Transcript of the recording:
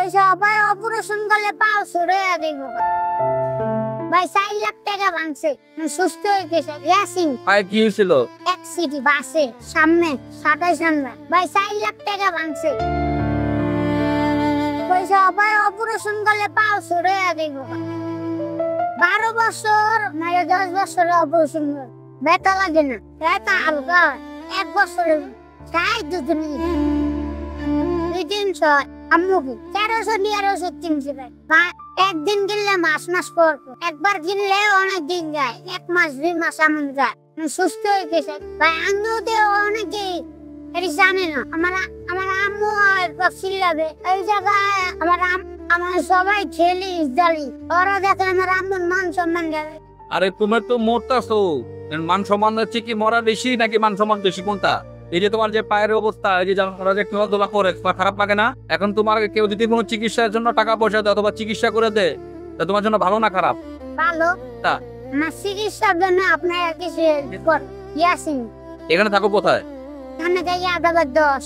পয়সা ভাই অপারেশন করলে পাও সরে দিব ভাই 4 লাখ টাকা ভাঙছে সুস্থ হয়ে গেছে ইয়াসিন পায়ে কি হয়েছিল? সিটি বাসে সামনে 27 নাম্বার ভাই 4 লাখ টাকা ভাঙছে পয়সা ভাই অপারেশন করলে পাও সরে দিব 12 বছর না 10 বছর অপারেশন ব্যথা লাগে না ব্যথা হালকা 1 বছরের তাই দুদিন আম্মু কি 1300 ভাই একদিন কিনলে মাস পর একবার কিনলে অনেক দিন যায় 1 মাস 2 মাস এমন যায় সুস্থ হয়ে গেছে ভাই আমিও তো অনেকে এটি জানে না আমার আম্মু চিল্লাবে এই জায়গায় আমার সবাই ছেলে ইসরায়েলি ওরা দেখে আমার আম্মুর মান সম্মান যাবে। আরে তুমি তো মরতাছো, মান সম্মান হচ্ছে কি মরা বেশি নাকি মান সম্মান বেশি কোনটা? এই যে তোমার যে পায়ের অবস্থা, এই যে ওরা যে খেলাধুলা করে খারাপ লাগে না? এখন তোমার কেউ যদি কোনো চিকিৎসার জন্য টাকা পয়সা দেয় অথবা চিকিৎসা করে দেয়, তা তোমার জন্য ভালো না খারাপ? ভালো। তা না চিকিৎসার জন্য আপনার কিছু ইয়াসিন এখানে থাকো কোথায়? এখানে যাই আদালত 10